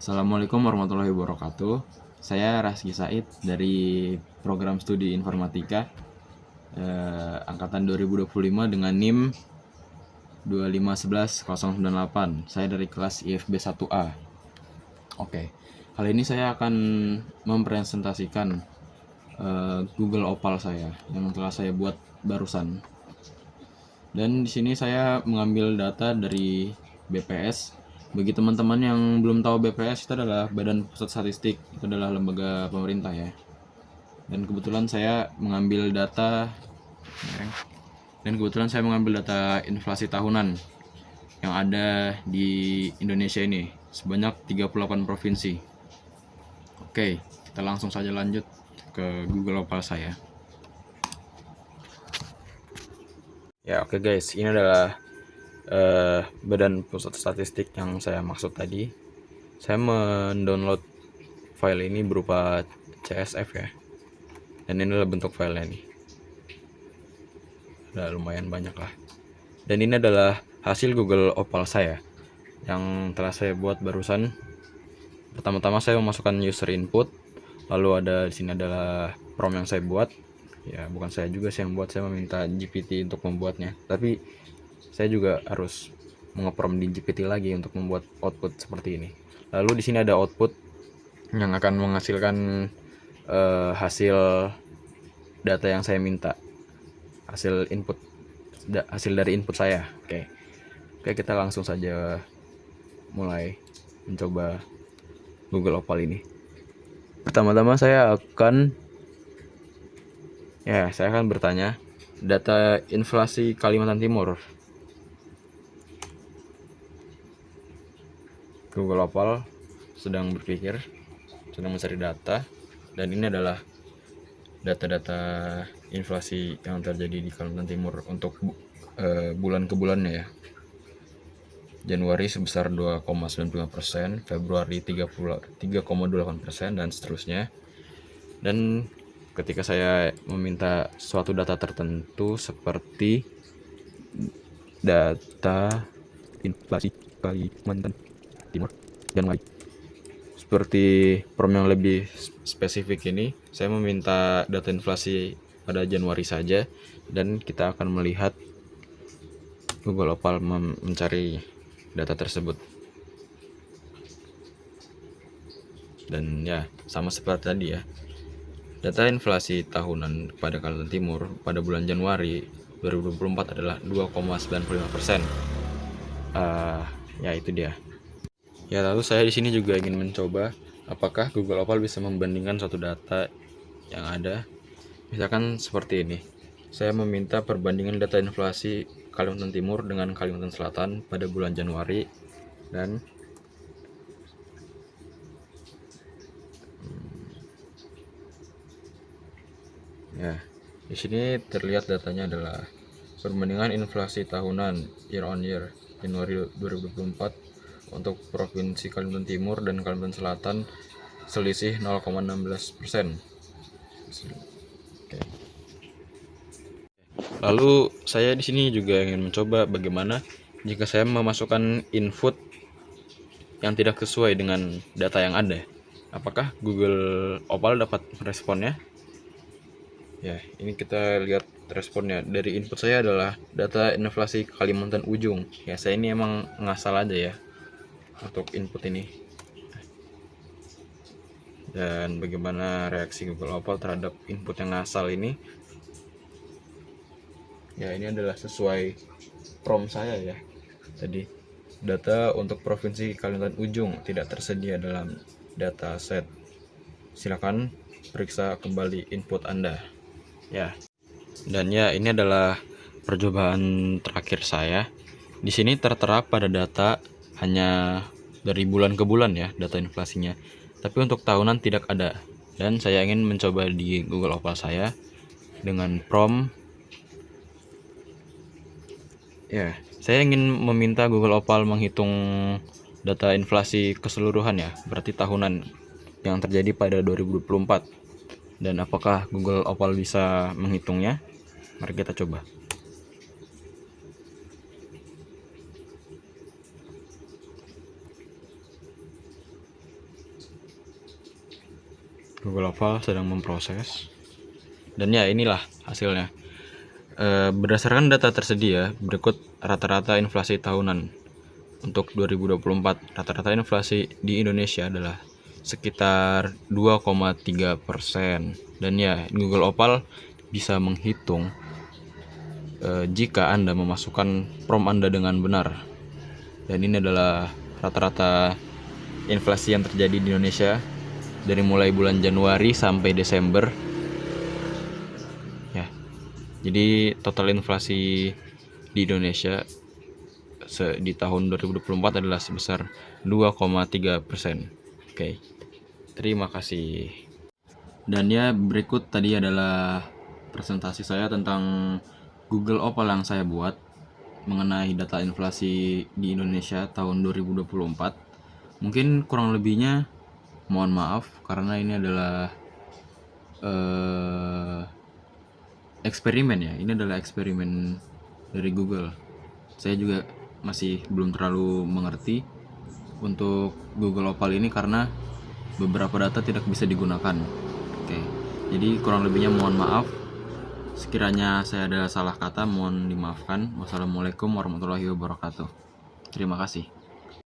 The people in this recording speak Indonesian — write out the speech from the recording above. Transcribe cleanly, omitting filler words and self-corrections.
Assalamualaikum warahmatullahi wabarakatuh. Saya Raski Said dari program studi informatika angkatan 2025 dengan NIM 2511098. Saya dari kelas IFB 1A. Oke. Kali ini saya akan mempresentasikan Google Opal saya yang telah saya buat barusan. Dan di sini saya mengambil data dari BPS. Bagi teman-teman yang belum tahu, BPS itu adalah Badan Pusat Statistik, itu adalah lembaga pemerintah ya. Dan kebetulan saya mengambil data inflasi tahunan yang ada di Indonesia ini sebanyak 38 provinsi. Oke, kita langsung saja lanjut ke Google Opal saya. Ya, oke guys, ini adalah Badan Pusat Statistik yang saya maksud tadi. Saya mendownload file ini berupa CSV ya, dan ini adalah bentuk filenya nih. Udah lumayan banyak lah. Dan ini adalah hasil Google Opal saya yang telah saya buat barusan. Pertama-tama saya memasukkan user input, lalu di sini adalah prompt yang saya buat. Ya, bukan saya juga sih yang buat, saya meminta GPT untuk membuatnya. Tapi saya juga harus mengeprompt di GPT lagi untuk membuat output seperti ini. Lalu di sini ada output yang akan menghasilkan hasil data yang saya minta, hasil dari input saya. Oke, kita langsung saja mulai mencoba Google Opal ini. Pertama-tama saya akan bertanya data inflasi Kalimantan Timur. Google Opal sedang berpikir, sedang mencari data, dan ini adalah data-data inflasi yang terjadi di Kalimantan Timur untuk bulan ke bulannya ya. Januari sebesar 2,95%, Februari 3,28%, dan seterusnya. Dan ketika saya meminta suatu data tertentu seperti data inflasi Kalimantan Timur Januari, seperti prompt yang lebih spesifik ini, saya meminta data inflasi pada Januari saja, dan kita akan melihat Google Opal mencari data tersebut. Dan ya, sama seperti tadi ya, data inflasi tahunan pada Kalimantan Timur pada bulan Januari 2024 adalah 2,95%. Ya itu dia. Ya, lalu saya di sini juga ingin mencoba apakah Google Opal bisa membandingkan suatu data yang ada. Misalkan seperti ini. Saya meminta perbandingan data inflasi Kalimantan Timur dengan Kalimantan Selatan pada bulan Januari, dan ya, di sini terlihat datanya adalah perbandingan inflasi tahunan year on year Januari 2024 untuk Provinsi Kalimantan Timur dan Kalimantan Selatan selisih 0,16%. Oke. Lalu saya di sini juga ingin mencoba bagaimana jika saya memasukkan input yang tidak sesuai dengan data yang ada. Apakah Google Opal dapat responnya? Ya, ini kita lihat responnya. Dari input saya adalah data inflasi Kalimantan Ujung. Ya, saya ini emang ngasal aja ya untuk input ini. Dan bagaimana reaksi Google Opal terhadap input yang ngasal ini? Ya, ini adalah sesuai prompt saya ya. Tadi data untuk Provinsi Kalimantan Ujung tidak tersedia dalam data set. Silakan periksa kembali input Anda. Ya. Dan ya, ini adalah percobaan terakhir saya. Di sini tertera pada data hanya dari bulan ke bulan ya, data inflasinya. Tapi untuk tahunan tidak ada. Dan saya ingin mencoba di Google Opal saya dengan prompt. Ya, saya ingin meminta Google Opal menghitung data inflasi keseluruhan ya, berarti tahunan yang terjadi pada 2024. Dan apakah Google Opal bisa menghitungnya? Mari kita coba. Google Opal sedang memproses. Dan ya inilah hasilnya. Berdasarkan data tersedia, berikut rata-rata inflasi tahunan untuk 2024. Rata-rata inflasi di Indonesia adalah sekitar 2,3%. Dan ya, Google Opal bisa menghitung jika Anda memasukkan prompt Anda dengan benar. Dan ini adalah rata-rata inflasi yang terjadi di Indonesia dari mulai bulan Januari sampai Desember. Ya. Jadi total inflasi di Indonesia di tahun 2024 adalah sebesar 2,3%. Oke. Terima kasih. Dan ya, berikut tadi adalah presentasi saya tentang Google Opal yang saya buat mengenai data inflasi di Indonesia tahun 2024. Mungkin kurang lebihnya mohon maaf karena ini adalah eksperimen ya. Ini adalah eksperimen dari Google. Saya juga masih belum terlalu mengerti untuk Google Opal ini karena beberapa data tidak bisa digunakan. Oke. Jadi kurang lebihnya mohon maaf. Sekiranya saya ada salah kata mohon dimaafkan. Wassalamualaikum warahmatullahi wabarakatuh. Terima kasih.